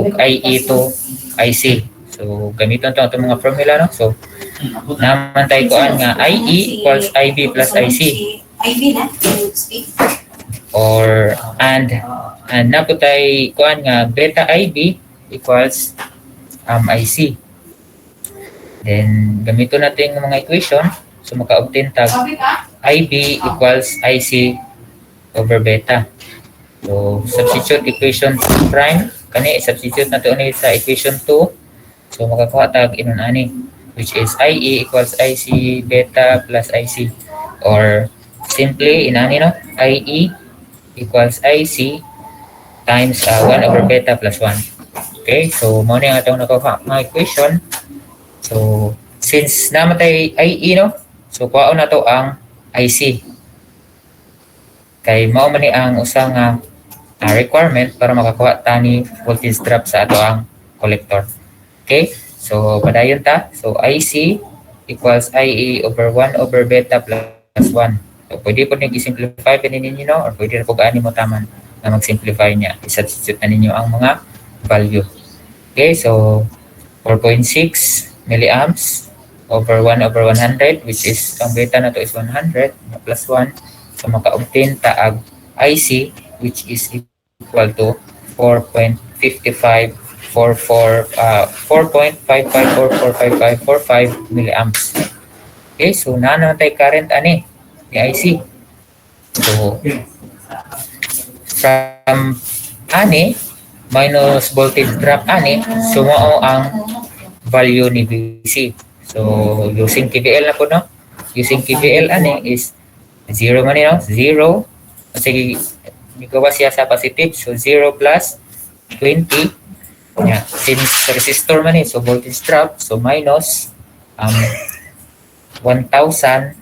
IE to IC. So gamiton to atong mga formula, no? So naman tayo kuan nga IE equals IB plus IC. Or and na po tayo kuan nga beta IB equals IC. Then gamiton natin yung mga equation. So maka-obtain tag IB equals IC over beta. So substitute equation prime kani substitute nato ni sa equation 2. So makakuha tag inon ani which is IE equals IC beta plus IC, or simply inani, no, IE equals IC times 1 over beta plus 1. Okay, so mo ni ang atong nakuha nga equation. So since namatay IE, no, so kuhaon na to ang IC kay mao man ni ang usa nga requirement para makakuha tani voltage drop sa ato ang collector. Okay, so padayon ta. So IC equals IE over 1 over beta plus 1. So pwede po nyo i-simplify pa ninyo, no, or pwede na po gaani mo taman na mag-simplify niya. I-substitute na ninyo ang mga value. Okay, so 4.6 milliamps over 1 over 100, which is ang beta na to is 100 plus 1. So maka-obtain ta ang IC which is equal to 4.554455 milliamps. Okay, so nanatay current ani ni IC. So from ani minus voltage drop ani, so mao ang value ni VC. So using KVL na po, no, using KVL ani is 0 man, no, 0. Sige, gawa siya sa positive, so 0 plus 20. Yeah, since resistor man so voltage drop, so minus 1000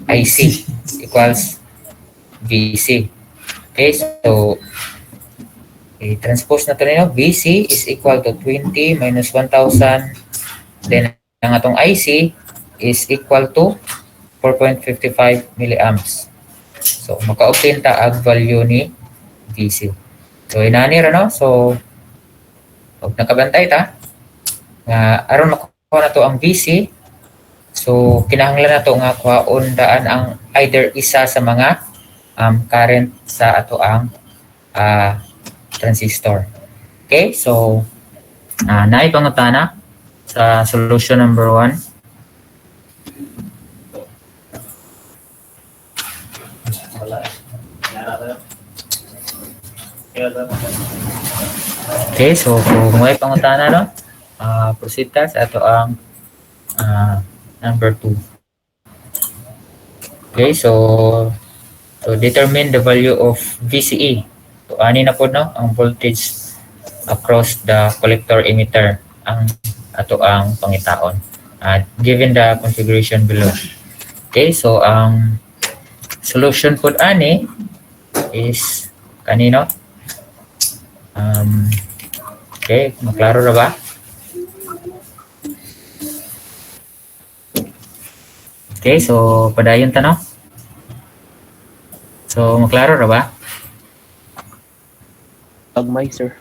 IC equals VC. Okay, so transpose na to nino. VC is equal to 20 minus 1000. Then ang atong IC is equal to 4.55 milliamps. So maka-obtain ta ang value ni VC. So inani ra, no. So pag nakabantay ta nga aron makuha na to ang VC, so kinahanglan na to nga kuhaon daan ang either isa sa mga current sa ato ang transistor. Okay, so naay pangutana sa solution number 1. Okay, so kung may pangutana, no, proceed ta sa ato ang number 2. Okay, so determine the value of VCE. So ani na po, no, ang voltage across the collector emitter ang ato ang pangitaon given the configuration below. Okay, so ang solution po ani is kanino. Okay, maklaro na ba? Okay, so padayon ta, no? So maklaro na ba? Agmay, sir.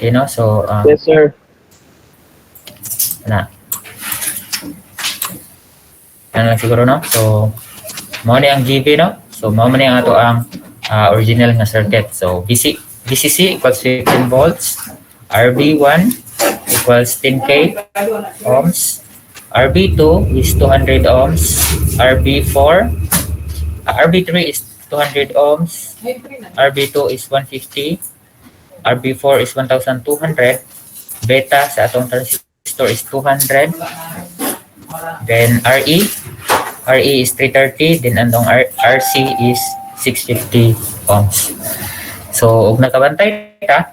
Okay, no? So Yes, sir. na. Ano lang siguro, no? So mao ni ang GB, no? So mao man ni ang ato ang original nga circuit. So VCC equals 15 volts, RB1 equals 10k ohms, RB2 is 200 ohms, RB3 is 200 ohms, RB2 is 150, RB4 is 1200, beta sa atong transistor is 200, then RE is 330, then andong RC is 650 ohms. So ug nakabantay ta,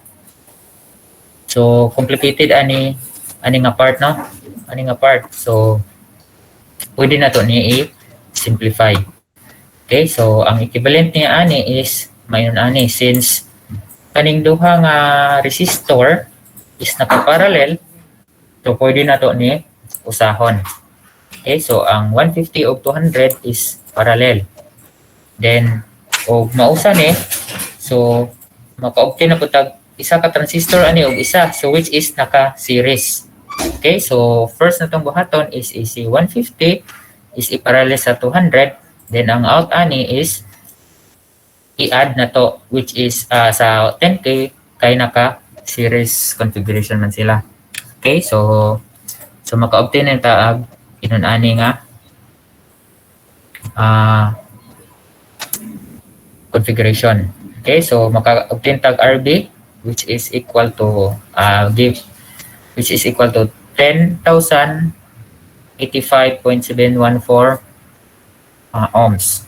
so complicated ani nga part, no, ani nga part. So pwede na to ni i-simplify. Okay, so ang equivalent niya ani is mayon ani, since kaning duha nga resistor is nakaparallel, so pwede na to ni usahon. Okay, so ang 150 ug 200 is parallel. Then og mausa ni, so maka-obtain na po tag isa ka transistor ani og isa, so which is naka-series. Okay, so first na tong buhaton is AC 150 is i-parallel sa 200, then ang out ani is i-add na to, which is sa 10K kay naka-series configuration man sila. Okay, so maka-obtain ng taag inon ani nga configuration. Okay, so maka-obtain tag RB which is equal to 10,085.714 ohms.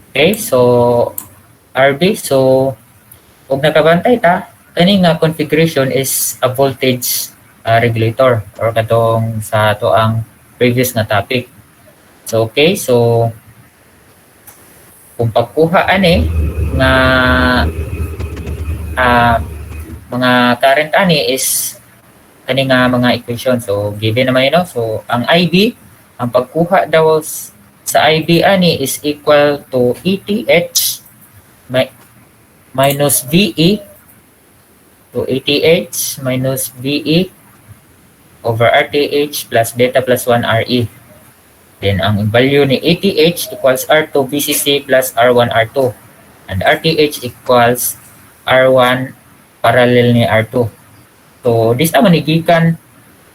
Okay, so RB, so kung nakabantay ta, kani nga configuration is a voltage regulator or katong sa ato ang previous na topic. So okay, so kung pagkuha ani nga mga current ani is kani nga mga equation. So given naman yun, no? So ang IB, ang pagkuha daw sa IB ani is equal to ETH minus VE, to ETH minus VE over RTH plus beta plus 1 RE. Then ang value ni ATH equals R2 VCC plus R1 R2. And RTH equals R1 parallel ni R2. So this naman gikan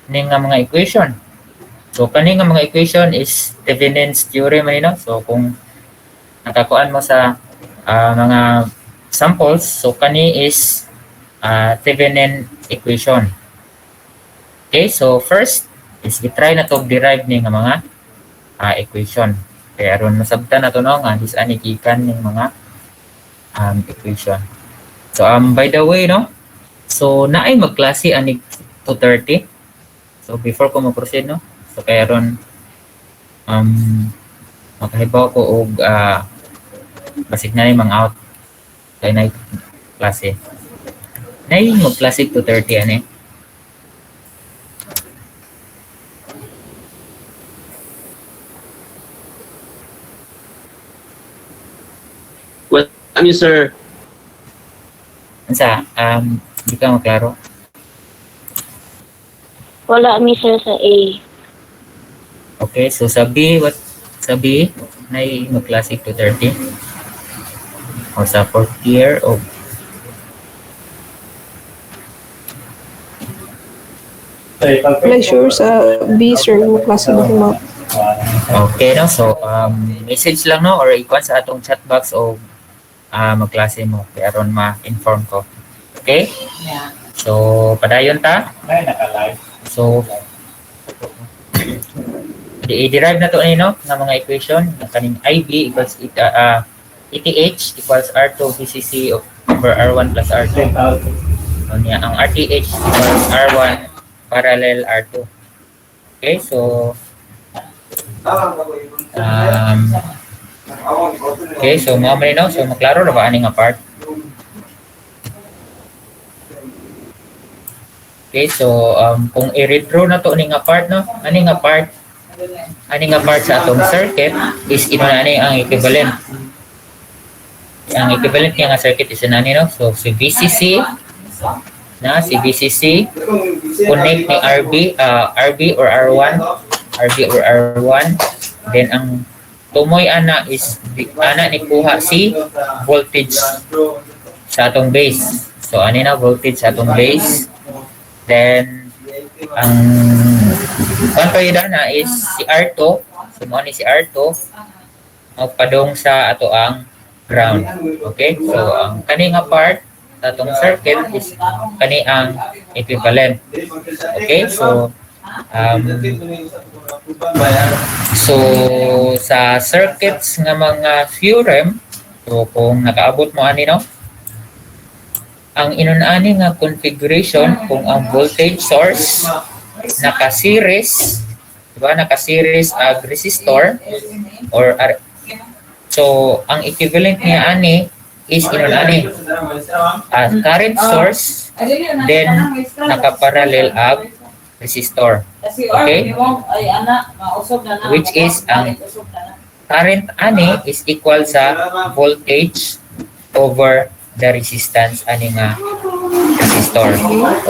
ni nga mga equation. So kani nga mga equation is Thevenin's theorem man, no? So kung nakakuan mo sa mga samples, so kani is Thevenin equation. Okay, so first is i-try na to derive ni nga mga equation. Kaya aron masabtan na to, no, nga dis ani gikan ning mga equation. So by the way, no, so naay magklase ani 230. So before ko mo-proceed, no, so kaya ron makahibaw ko og basic na yung mga out kay na klase. Naay magklase 230 ani. Well, sir. Ansa, di ka maklaro? Wala mi sir sa A. Okay, so sa B, na mag-classic 230? O sa fourth year o Like sure sa B sir yung klase mo. okay, no? So, message lang, no? Or ikuan sa atong chat box o magklase mo. Kaya ron ma-inform ko. Okay? Yeah. So, padayon ta. So, i-derive na to no? Ng mga equation. Ang kaning IB equals ETH equals R2 VCC over R1 plus R2. So, niya, ang RTH equals R1 parallel R2. Okay, so okay, so mga malinaw, so maklaro na ba aning nga part? Okay, so kung i-redraw na to aning nga part, no? Aning nga part sa atong circuit is inunani ang equivalent. Ang equivalent niya nga circuit is inunani, no? So si VCC connect ni RB or R1, then ang tumoy ana is ni kuha si voltage sa atong base. So ani na voltage sa atong base, then ang na is si R2. So mo ni si R2 magpadong sa ato ang ground. Okay, so ang kani nga part sa atong circuit is kani ang equivalent. Okay, so sa circuits nga mga theorem, so kung nakaabot mo ani, no, ang inunani nga configuration kung ang voltage source naka-series, diba, naka-series ag resistor or so ang equivalent niya ani is inunani current source then naka-parallel ag resistor. Okay, which is ang current ani is equal sa voltage over the resistance ani nga resistor.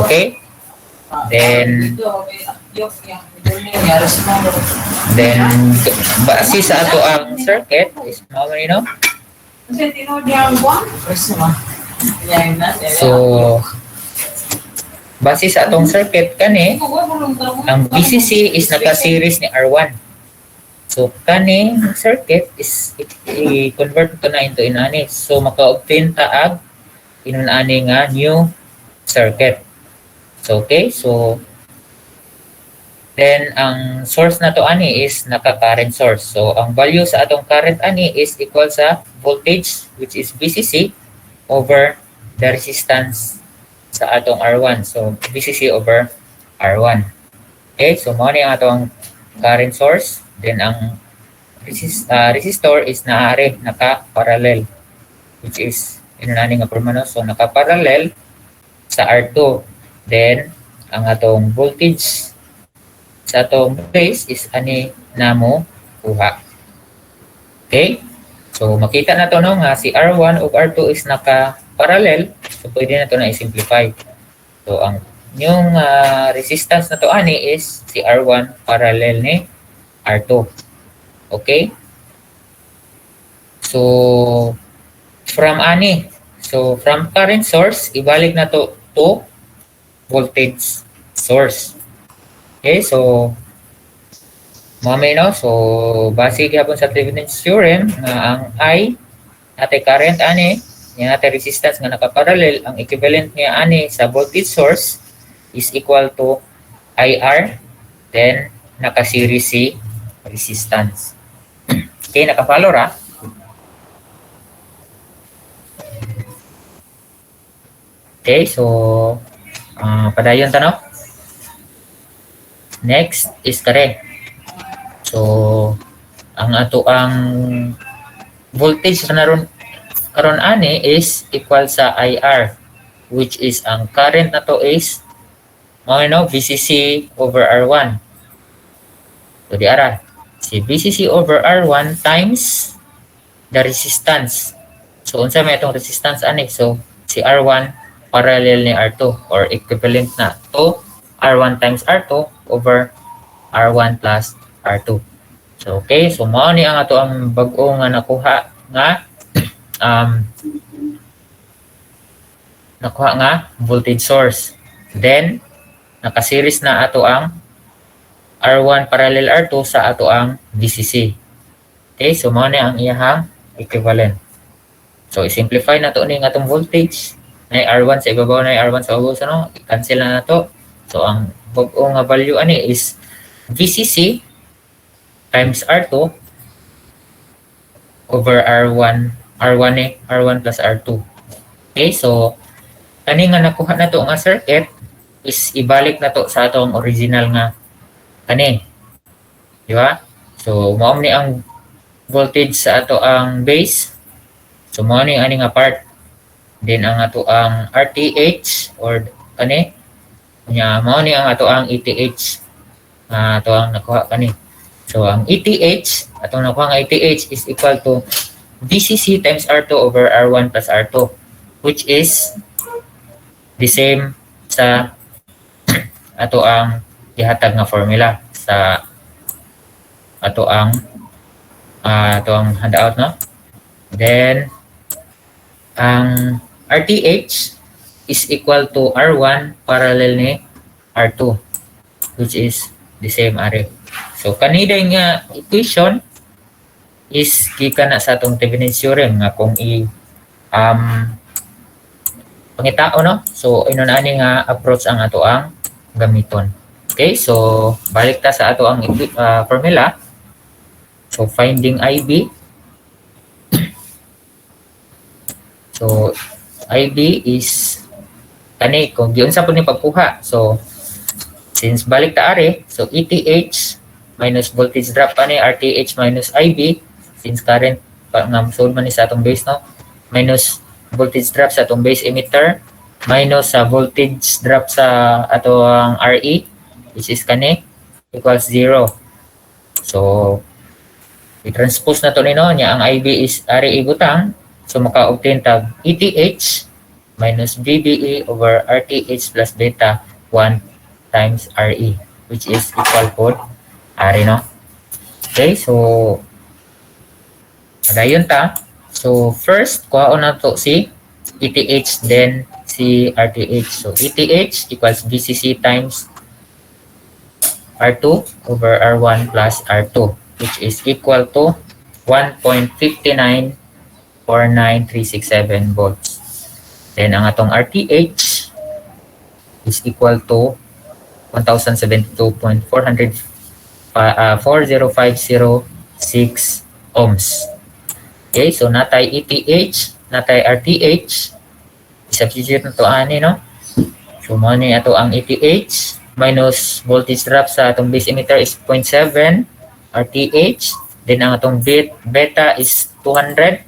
Okay? Then base sa ato ang circuit is mao man no. So base sa atong circuit kani ang VCC is naka-series ni R1. So kani circuit is i-convert to na into inani. So maka-obtain ta ag inani nga new circuit. So okay, so then ang source na to ani is naka-current source. So ang value sa atong current ani is equal sa voltage which is VCC over the resistance sa atong R1. So VCC over R1. Okay, so mao ni ang atong current source. Then ang resistor is naari naka-parallel which is inani nga permano. So naka-parallel sa R2. Then ang atong voltage sa atong base is ani namo kuha. Okay? So makita na to no nga si R1 ug R2 is naka-parallel. So pwede na to na i-simplify. So ang yung resistance na to ani is si R1 parallel ni R2. Okay? So from ani, so from current source ibalik na to voltage source. Okay, so mamay no, so base gyapon sa Thevenin's theorem nga ang I ate current ani, yang ate resistance nga nakaparallel, ang equivalent niya ani sa voltage source is equal to IR, then naka-series si resistance. Okay, naka-follow ra? Okay, so padayon ta no. Next is kare. So ang ato ang voltage na karon ani is equal sa IR, which is ang current na to is mao no VCC over R1. So di ara si VCC over R1 times the resistance. So unsa may itong resistance ani? So si R1 parallel ni R2 or equivalent na to R1 times R2 over R1 plus R2. So okay, so mao ni ang ato ang bag-o nga nakuha nga voltage source. Then naka-series na ato ang R1 parallel R2 sa ato ang VCC. Okay, so mao ni ang iyahang equivalent. So i-simplify na to ni nga atong voltage. Nay R1 sa ibabaw, nay R1 sa ibabaw, no? I-cancel na to. So ang bag-o nga value ani is VCC times R2 over R1 plus R2. Okay, so kani nga nakuha na to nga circuit is ibalik na to sa atong original nga kani. Di ba? So mao ni ang voltage sa ato ang base. So mao ni ani nga part. Then ang ato ang RTH or kani nya mao ni ang ato ang ETH. Ato ang nakuha kani. So ang ETH, atong nakuha nga ETH is equal to VCC times R2 over R1 plus R2, which is the same sa ato ang gihatag nga formula sa ato ang handout no. Then ang RTH is equal to R1 parallel ni R2, which is the same are. So kanina nga equation is gikan na sa atong Thevenin's theorem nga kung pangitao no. So inon ani nga approach ang ato ang gamiton. Okay, so balik ta sa ato ang formula. So finding IB. So IB is kani kung giunsa pud ni pagkuha. So since balik ta are, so ETH minus voltage drop ani RTH minus IB, since current nga solve man ni sa atong base no, minus voltage drop sa atong base emitter minus sa voltage drop sa atong RE, which is kani equals 0. So i-transpose na to ni no nya ang IB is RE butang, so maka-obtain tag ETH minus VBE over RTH plus beta 1 times RE, which is equal po RE, no? Okay, so dayon ta. So first, kuha na to si ETH, then si RTH. So ETH equals BCC times R2 over R1 plus R2, which is equal to 1.5949367 volts. Then ang atong RTH is equal to 1072.4050 ohms. Okay, so natay ETH, natay RTH. I-substitute na to ani, no? So mo ni ato ang ETH minus voltage drop sa atong base emitter is 0.7 RTH. Then ang atong beta is 200.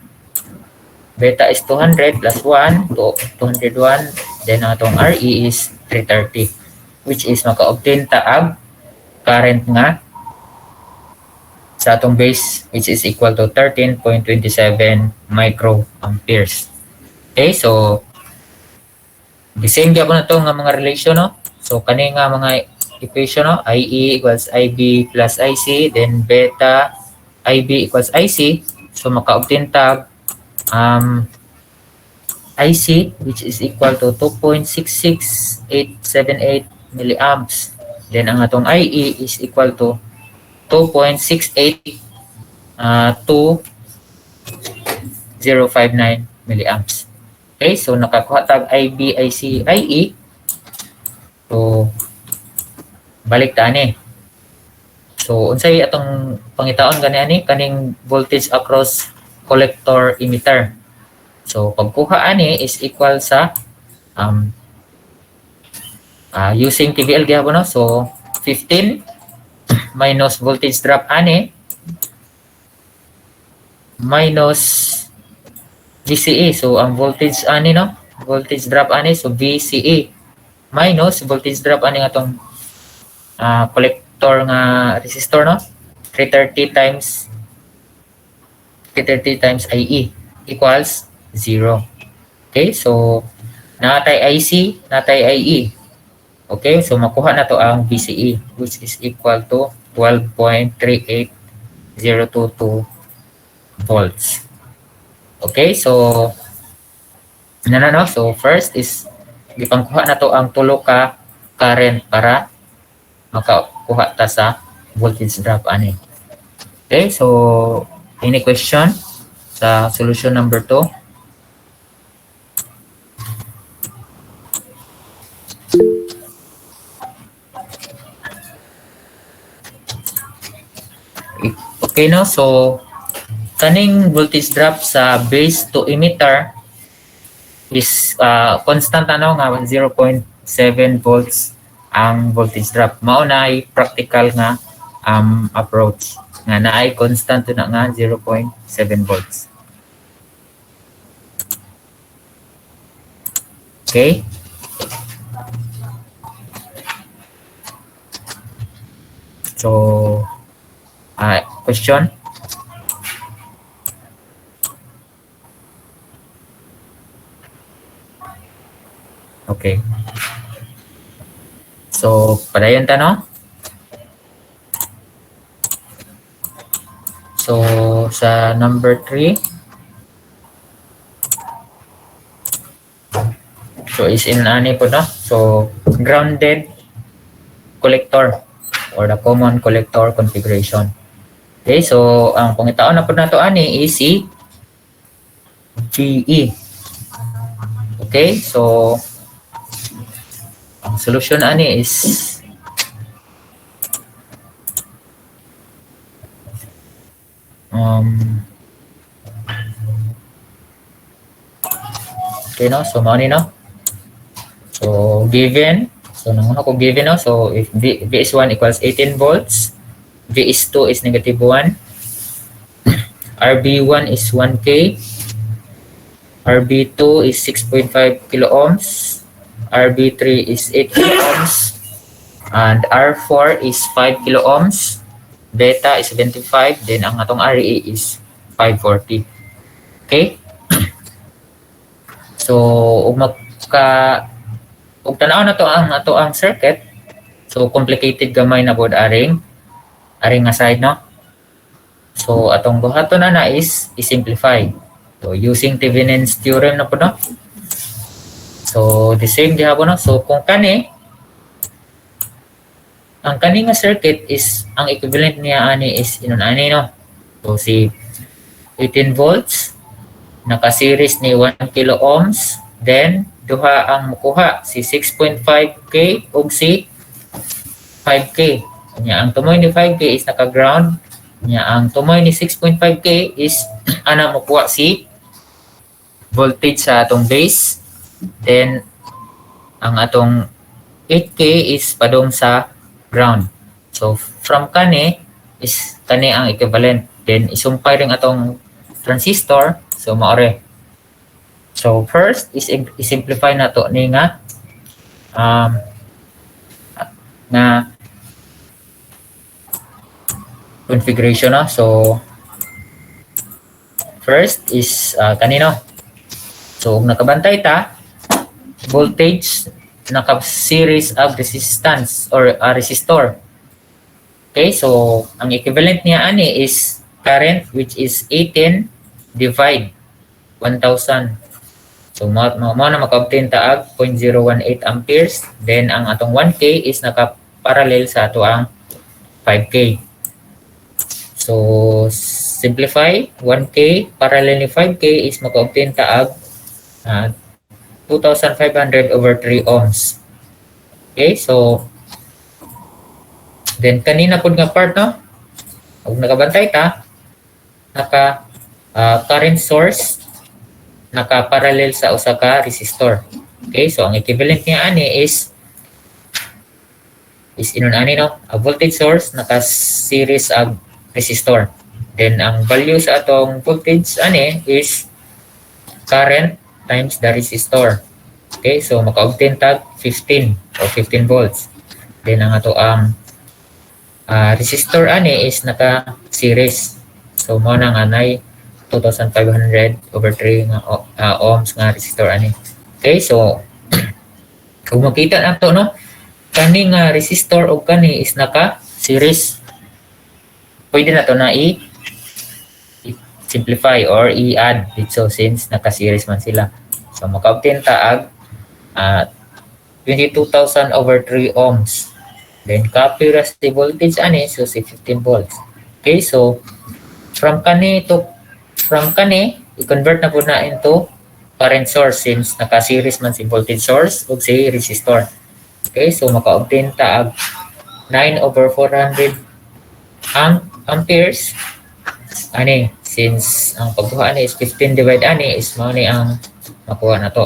Beta is 200 plus 1 to 201. Then ang atong RE is 330, which is maka-obtain taag current nga sa atong base, which is equal to 13.27 microamperes. Okay, so the same gyapon na to nga mga relation, no? So kani nga mga equation, no? IE equals IB plus IC, then beta IB equals IC. So maka-obtain tag IC, which is equal to 2.66878 milliamps. Then ang atong IE is equal to 2.682059 milliamps. Okay, so nakakuha tag IB, IC, IE. So balik ta ani. So unsay atong pangitaon gani ani kaning voltage across collector emitter. So pagkuha ani is equal sa using TVL gyapon, no? So 15 minus voltage drop ani minus VCE. So ang voltage ani, no? Voltage drop ani, so VCE minus voltage drop ani atong collector nga resistor, no? 330 times IE equals 0. Okay, so natay IC, natay IE. Okay, so makuha na to ang VCE, which is equal to 12.38022 volts. Okay, so no. So first is gipangkuha na to ang tulo ka current para makakuha ta sa voltage drop ani. Okay, so any question sa solution number 2? Okay, no? So kaning voltage drop sa base to emitter is constant, ano nga 0.7 volts ang voltage drop. Mao na ay practical nga approach nga naay constant na nga 0.7 volts. Okay? So question? Okay. So, padayon ta, no? So, sa number 3, so is in ani po, no? So, grounded collector or the common collector configuration. Okay, so ang pangitaon na po nato ani is si GE. Okay, so ang solution ani is okay, no? So mao ni, no? So given, so nang ko given, no? So if V is 1 equals 18 volts, V is 2 is negative 1, RB1 is 1K, RB2 is 6.5 kilo ohms, RB3 is 8 kilo ohms, and R4 is 5 kilo ohms, beta is 75, then ang atong RE is 540. Okay? So ug ug tanaw na to ang ato ang circuit. So complicated gamay na pod aring nga side, no? So atong buhaton na is i-simplify. So using Thevenin's theorem na po, no? So the same gihapon, no? So kung ang kani nga circuit is ang equivalent niya ani is inun-ani, no? So si 18 volts naka-series ni 1 kilo ohms, then duha ang mukuha si 6.5k ug si 5k. Nya ang tumoy ni 5k is naka-ground. Nya ang tumoy ni 6.5k is ana mukuha si voltage sa atong base. Then ang atong 8k is padung sa ground. So from kani is kani ang equivalent. Then isumpay ring atong transistor. So maore. So first is i-simplify na to ni nga configuration, no? So first is kanino. So nakabantay ta voltage naka-series of resistance or resistor. Okay, so ang equivalent niya ani is current, which is 18 divide 1,000. So mo na maka-obtain taag 0.018 amperes. Then ang atong 1K is naka-parallel sa ato ang 5K. So simplify, 1K parallel ni 5K is maka-obtain taag 2,500 over 3 ohms. Okay, so then kanina pud nga part, no? Ug nakabantay ta naka current source naka-parallel sa usa ka resistor. Okay, so ang equivalent niya ani is inun-ani, no? A voltage source naka-series of resistor. Then ang value sa atong voltage ani is current times the resistor. Okay, so maka-obtain tag 15 or 15 volts. Then ang ato ang resistor ani is naka-series. So mo na nga nay 2,500 over 3 nga ohms nga resistor ani. Okay, so kung makita nato, no, kani nga resistor o kani is naka-series. Pwede na to na i-simplify or i-add dito since naka-series man sila. So maka-obtain taag 22,000 over 3 ohms. Then copy the voltage ani, so si 15 volts. Okay, so from kani, i-convert na po na into current source since naka-series man si voltage source ug si resistor. Okay, so maka-obtain taag 9 over 400 amperes ani, since ang pagkuha ani is 15 divide ani is mao ni ang makuha na to.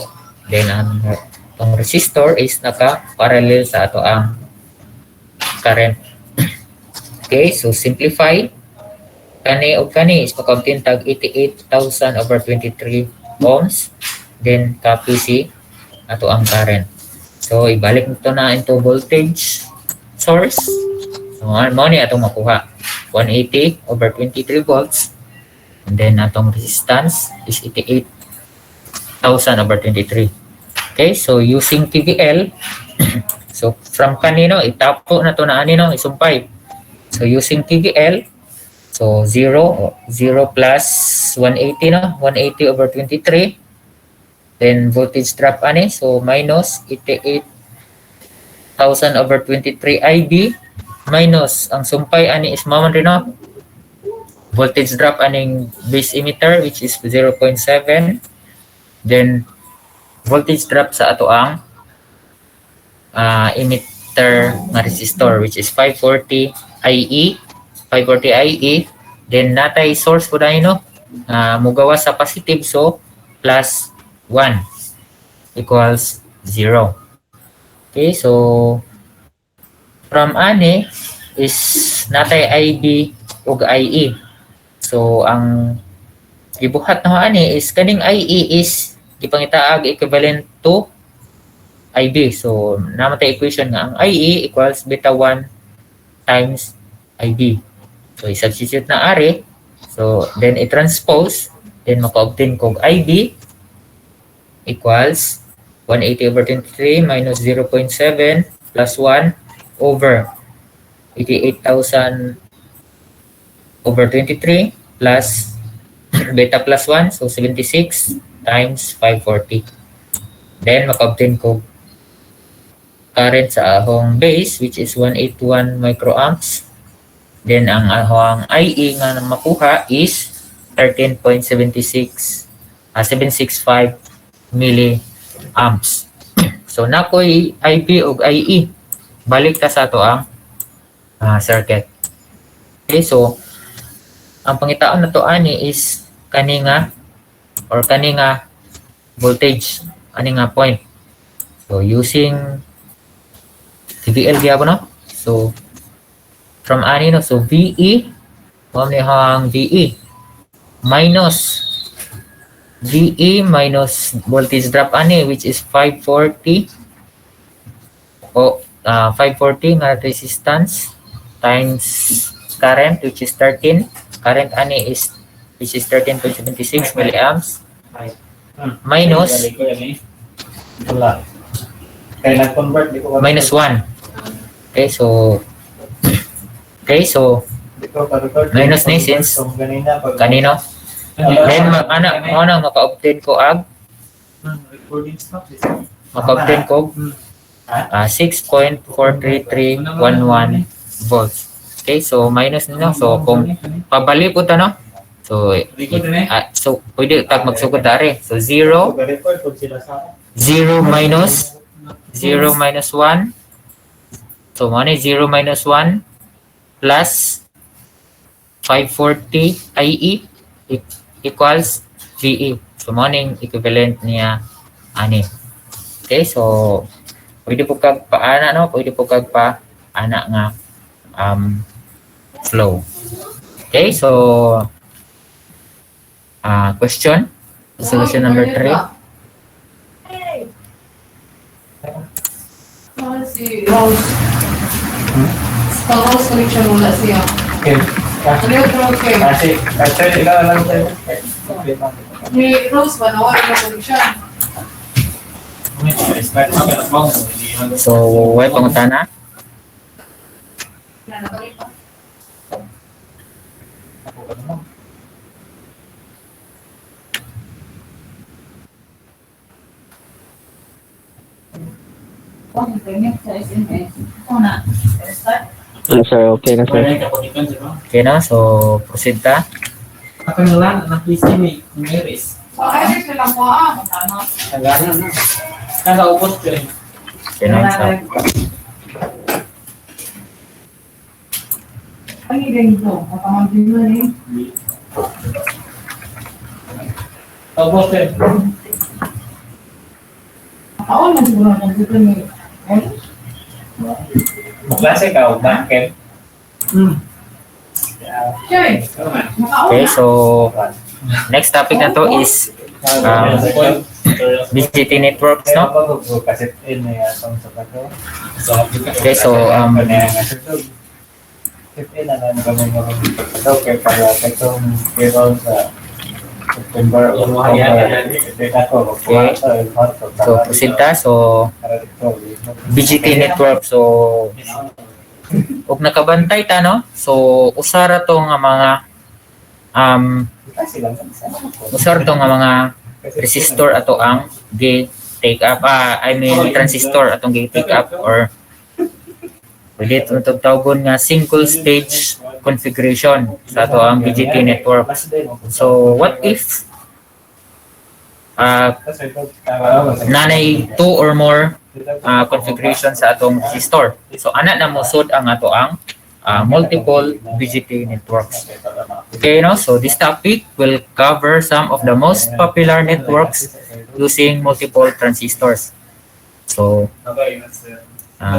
Then ang resistor is naka-parallel sa ato ang current. Okay, so simplify, kani o kani is maka-obtain tag 88,000 over 23 ohms. Then copy si ato ang current. So ibalik nito na into voltage source. So mo ni atong makuha 180 over 23 volts. And then atong resistance is 88,000 over 23. Okay, so using KVL, so from kanino itapo na to na ani, no, isumpay. So using KVL, so 0 plus 180, no, 180 over 23. Then voltage drop ani, so minus 88,000 over 23 IB minus ang sumpay ani is maman rin, no, voltage drop aning base emitter which is 0.7. Then voltage drop sa ato ang emitter nga resistor which is 540 IE. Then natay source po dahil, no, mugawa sa positive, so plus 1 equals 0. Okay, so from ani is natay IB ug IE. So ang gibuhat na ani is kaning IE is ipangitaag equivalent to IB. So namatay equation nga ang IE equals beta 1 times IB. So i-substitute na ari. So then i-transpose, then maka-obtain kog IB equals 180 over 23 minus 0.7 plus 1 over 88,000 over 23 plus beta plus 1, so 76 times 540. Then maka-obtain ko current sa ahong base, which is 181 microamps. Then ang ahong IE nga makuha is 765 milliamps. So nakoy IB ug IE. Balik ta sa ato ang circuit. Okay, so ang pangitaon na to ani is kaninga voltage, kaninga point. So using TVL gyapon no. So from ani no, so VE mo ni hang VE minus voltage drop ani, which is 540 nga resistance times current, which is 13. Current ani is which is 13.76 milliamps minus minus 1. Okay, so minus ni since kanino. Then maka-obtain ko 6.43311 volts. Okay, so minus nino. So kung pabalik po no, so so pwede tag magsugod dari. So 0 minus 1. So money 0 minus 1 plus 540 IE equals VE. So morning equivalent niya ani. Okay, so pwede po kag paana no, pwede po kag pa ana nga flow. Okay, so question, solution number 3. Si Rose. Sa Rose connection wala siya. Okay. Ano yung okay? Kasi ikaw lang tayo. Ni Rose ba na wala yung connection? So way pangutana. Sir, okay na sir. Okay na, so proceed ta. Ako na lang, na-please ni Maris. Ay, sila mo ah. Nagana na. Nasa upos ko rin. Okay na, so Ang ganito, kapamagin mo eh. Sa upos ko rin. Nakaon na siguro ng dito ni Maklase ka, bakit? Siya eh. Nakaon okay, na. so next topic na to is BGT networks, no? Okay, so so proceed ta. So BGT network, so ug nakabantay ta no, so usara to nga mga mga resistor ato ang gate take up, transistor atong gate take up, or pwede itong tawgon nga single stage configuration sa ato ang BGT network. So what if nanay 2 or more configuration sa atong resistor? So ana na mo sud ang ato ang multiple BGT networks. Okay, no? So this topic will cover some of the most popular networks using multiple transistors. So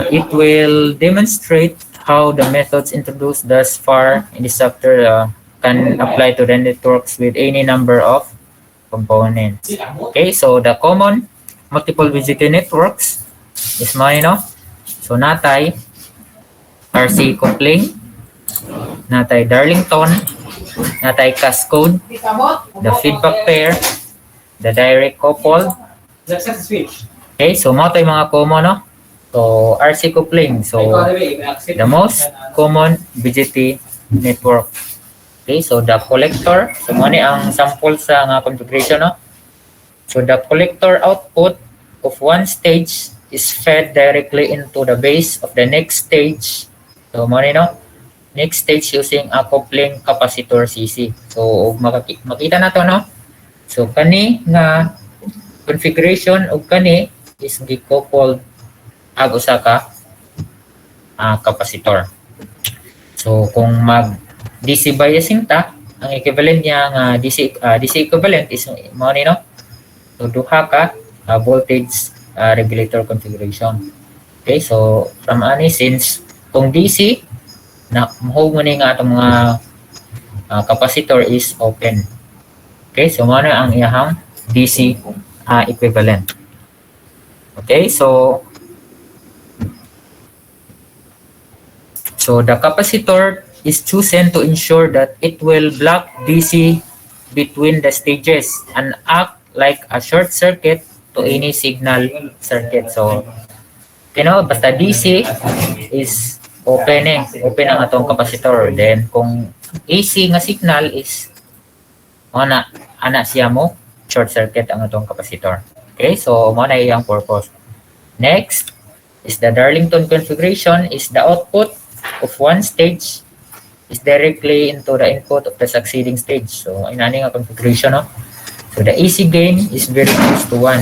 it will demonstrate how the methods introduced thus far in this chapter can apply to the networks with any number of components. Okay, so the common multiple BGT networks is no? So natay RC coupling, natay Darlington, natay cascode, the feedback pair, the direct couple, Let's set the switch. Okay, so mo tayo mga common, no? So, RC coupling. So, the most common BGP network. Okay, so the collector. So, mo ni ang sample sa nga configuration, no? So, the collector output of one stage is fed directly into the base of the next stage. So, mo ni, no? Next stage using a coupling capacitor CC. So, makita na to, no? So, kani nga configuration o kani is decoupled ag usa ka capacitor. So kung mag DC biasing ta, ang equivalent niya nga DC equivalent is mo ni, no? So duha ka voltage regulator configuration. Okay, so from ani, since kung DC na mo ni nga atong mga capacitor is open. Okay, so mo na ang iyahang DC equivalent. Okay, so the capacitor is chosen to ensure that it will block DC between the stages and act like a short circuit to any signal circuit. So, basta DC is open ang atong capacitor. Then, kung AC nga signal is ana siya mo, short circuit ang atong capacitor. Okay, so mo na iyang purpose. Next is the Darlington configuration is the output of one stage is directly into the input of the succeeding stage. So inani nga configuration, no? So the AC gain is very close to 1.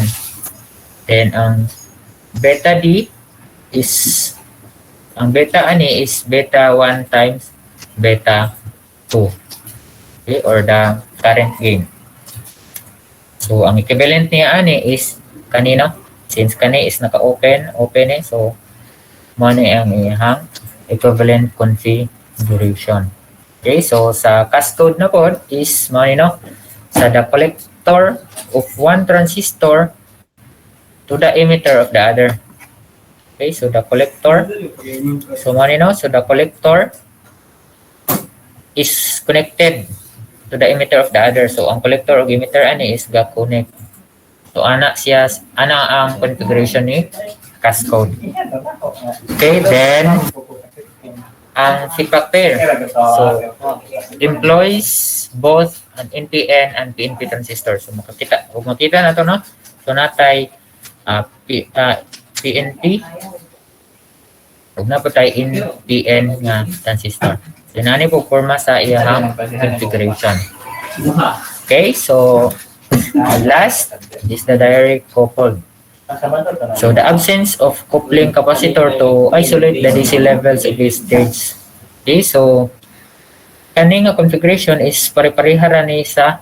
Then ang beta D is beta 1 times beta 2. Okay, or the current gain. So, ang equivalent niya is kanino? Since kani is naka-open, so mo ni ang iyang equivalent configuration. Okay, so sa cascode na po is mo ni, no? Sa the collector of one transistor to the emitter of the other. Okay, so the collector, so mo ni, no? So the collector is connected to the emitter of the other. So ang collector o emitter is ga-connect. So ana ang configuration ni cascode. Okay, then ang feedback pair. So employs both an NPN and PNP transistor. So makita na to, no? So natay PNP ug na po tayo NPN nga transistor. So nani po forma sa iyang configuration. Okay, so last is the direct coupled. So the absence of coupling capacitor to isolate the DC levels of this stage. Okay, so kani nga configuration is pare-pareha ni sa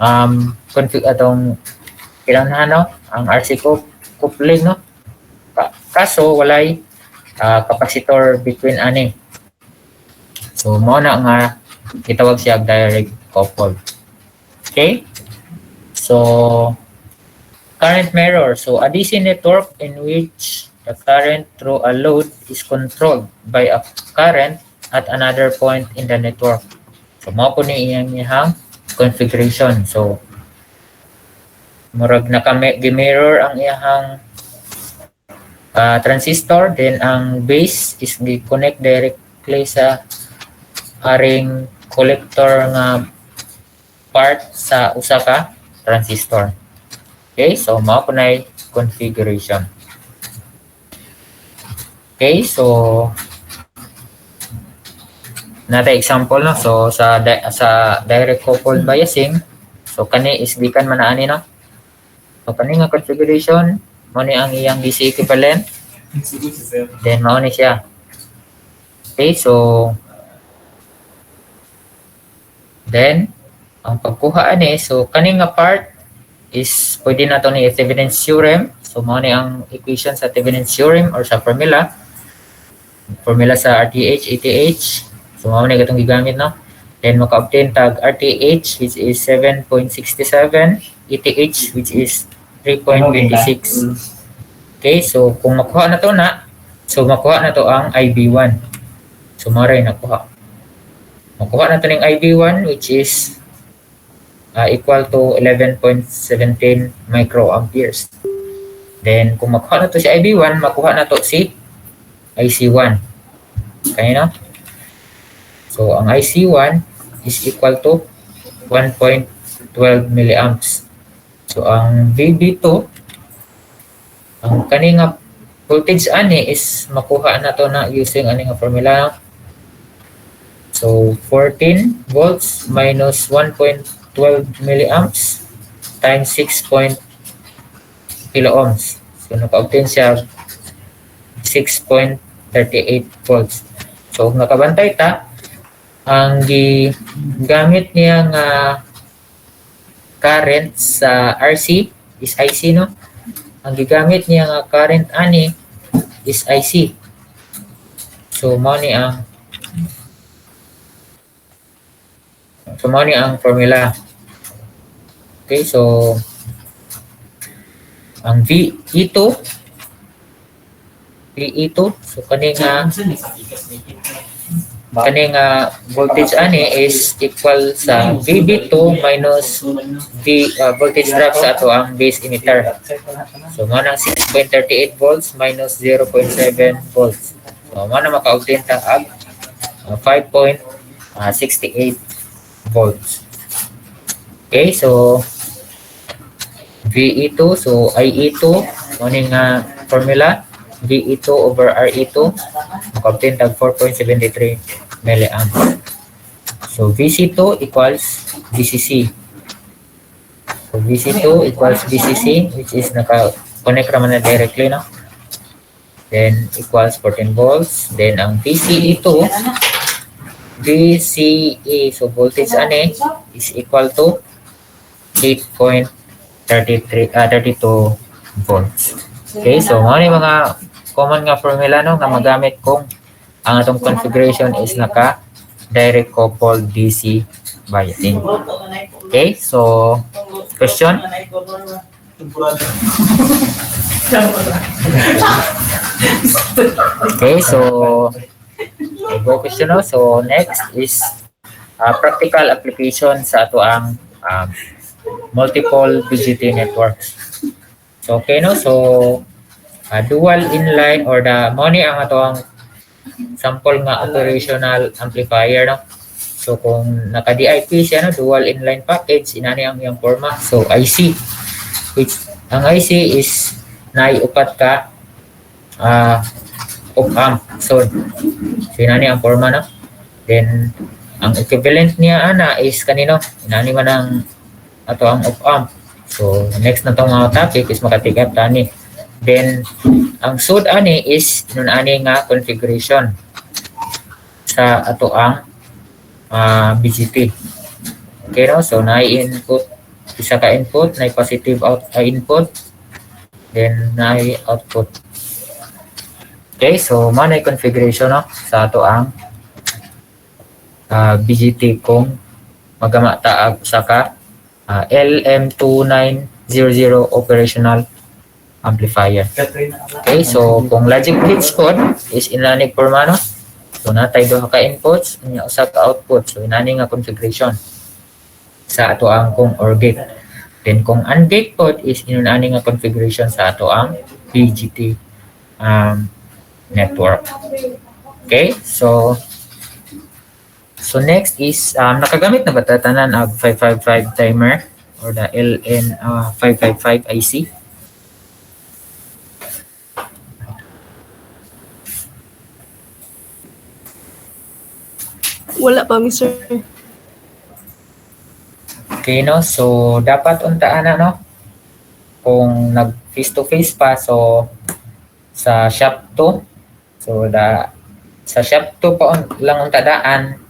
atong kinahanglan, no? Ang RC coupling, no? Kaso walay capacitor between ani. So mo na nga gitawag siya direct coupled. Okay? So current mirror. So a DC network in which the current through a load is controlled by a current at another point in the network. So mo po ni iyang configuration. So murag naka-mirror ang iyang transistor, then ang base is gi-connect directly sa aring collector nga part sa usa ka transistor. Okay, so mao po na configuration. Okay, so nata example, no? So sa direct coupled biasing, so kani is gikan man ani, no? So kani nga configuration mo ni ang iyang DC equivalent, then mao ni siya. Okay, so then ang pagkuha ani, so kani nga part is pwede na to ni Thevenin's theorem. So mao ni ang equation sa Thevenin's theorem or sa formula sa RTH, ETH. So mao ni katong gigamit, no? Then maka-obtain tag RTH which is 7.67, ETH which is 3.26. Okay, so kung makuha na to makuha na to ang IB1. So mao ray nakuha. Makuha na to ning IB1 which is equal to 11.17 microamperes. Then kung makuha na to si IB1, makuha na to si IC1. Okay, no? So ang IC1 is equal to 1.12 milliamps. So ang VB2, ang kaninga voltage ani is makuha na to na using ani nga formula. So 14 volts minus 1.12 milliamps times 6 kilo ohms. So naka-obtain siya 6.38 volts. So nakabantay ta, ang gamit niya nga current sa RC is IC, no? Ang gigamit niya nga current ani is IC. So mao ni ang formula. Okay, so ang VE2 so kaning voltage ani is equal sa VB2 minus voltage drop sa ato ang base emitter. So mo nang 6.38 volts minus 0.7 volts. So mo na maka-obtain ta ang 5.68 volts. Okay, so VE2, so IE2 mo ning formula VE2 over RE2, maka-obtain tag 4.73 milliamps. So VC2 equals VCC. So VC2 equals VCC, which is naka-connect naman na directly, no? Then equals 14 volts. Then ang VCE2, so voltage ani is equal to 8.32 volts. Okay, so ano yung mga common nga formula, no, na magamit kung ang atong configuration is naka direct coupled DC biasing. Okay, so question? Okay, so go question, no? So next is practical application sa ato ang multiple BGT networks. So okay, no? So dual inline or the money ang atong sample nga operational amplifier, no? So kung naka-DIP siya, no, dual inline package, inani ang iyang forma. So IC, which ang IC is naiupat ka op-amp. So inani ang forma, no? Then ang equivalent niya ana is kanino? Inani man ang ato ang op-amp. So next na tong mga topic is makatikap tani. Then ang sud ani is nun ani nga configuration sa ato ang BGT. Okay, no? So na input, isa ka input, na positive input, then na output. Okay, so man ay configuration, no, sa ato ang BGT kung magama taag sa ka LM2900 operational amplifier. Okay, so kung logic bridge code is inanig forma, no? So natay duha ka inputs, unya usa ka output. So inani nga configuration sa ato ang kung OR gate. Then kung AND gate code is inani nga configuration sa ato ang BGT network. Okay, so next is nakagamit na ba tanan ang 555 timer or the LN555 IC? Wala pa, Mr. Okay, no? So dapat untaan na, no? Kung nag face to face pa, so sa shop 2, so sa shop 2 pa lang untadaan,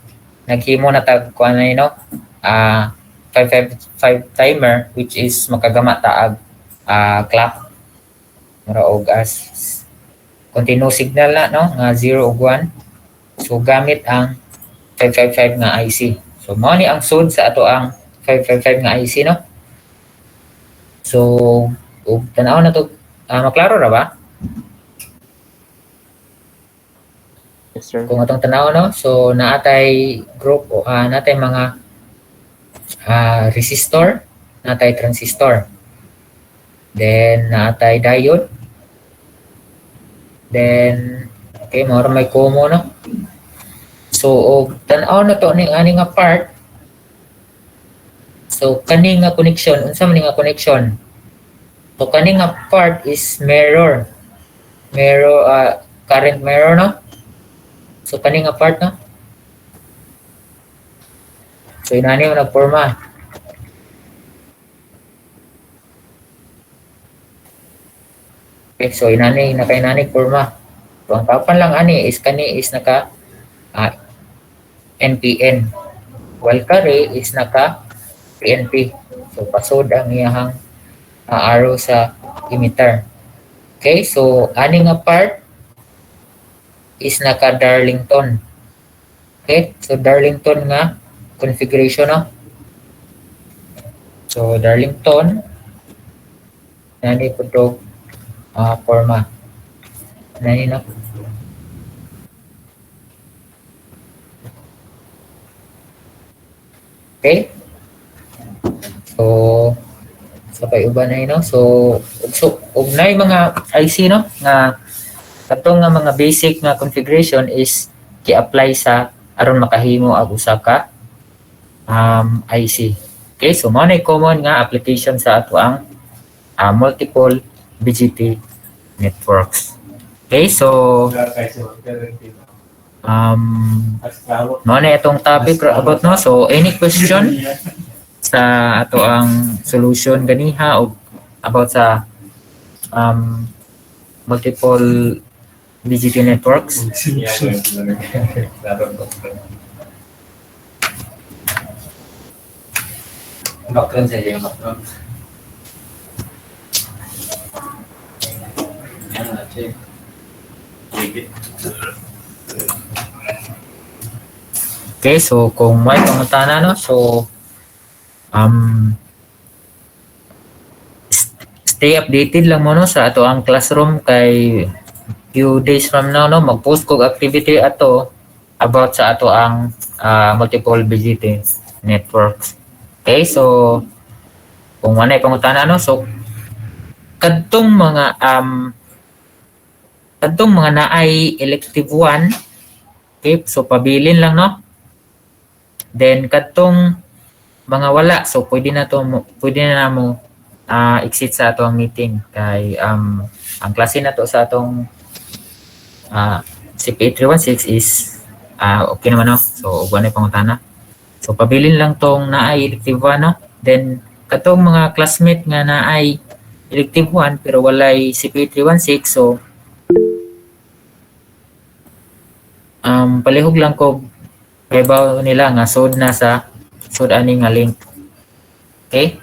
naghimo na tag kuan na, no? 555 timer, which is makagama taag clock mura og as continuous signal na, no, nga 0 ug 1. So gamit ang 555 nga IC. So mao ni ang sud sa ato ang 555 nga IC, no? So ug tanaw na to, maklaro ra ba? Yes, sir. Kung atong tanaw, no, so naatay group o naatay mga resistor, natay transistor. Then natay diode. Then okay, mao ra may komo no. So og tan-aw na to ning ani nga part. So kani nga connection, unsa man ni nga connection? So kani nga part is mirror. Current mirror no. So kani nga part no. So inani mo nagporma. Okay, so inani porma. So ang papan lang ani is kani is naka NPN. While kare is naka PNP. So pasod ang iyahang arrow sa emitter. Okay, so ani nga part is naka Darlington. Okay, so Darlington nga configuration no. So Darlington nani po to forma nani no. Okay, so sabay uban na no. So ugnay mga IC no nga katong nga mga basic nga configuration is gi-apply sa aron makahimo ang usa ka IC. Okay, so mo na common nga application sa ato ang multiple BGP networks. Okay, so mo na itong topic about no. So any question sa ato ang solution ganiha o about sa multiple BGP networks? Dokter saja yang dokter. Okay, so kung may pangutana no, so stay updated lang mo no sa ato ang classroom kay few days from now no mag-post kog activity ato about sa ato ang multiple BGP networks. Okay, so kung wala pangutana no, so kadtong mga naay elective 1, okay, so pabilin lang no. Then kadtong mga wala, so pwede na mo exit sa atong meeting kay ang klase na to sa atong CP8316 is okay naman no. So ug wala pangutana. So pabilin lang tong naay elective 1 no. Then katong mga classmate nga naay elective 1 pero walay CP8316, so palihog lang ko kay nila nga sud ani nga link. Okay?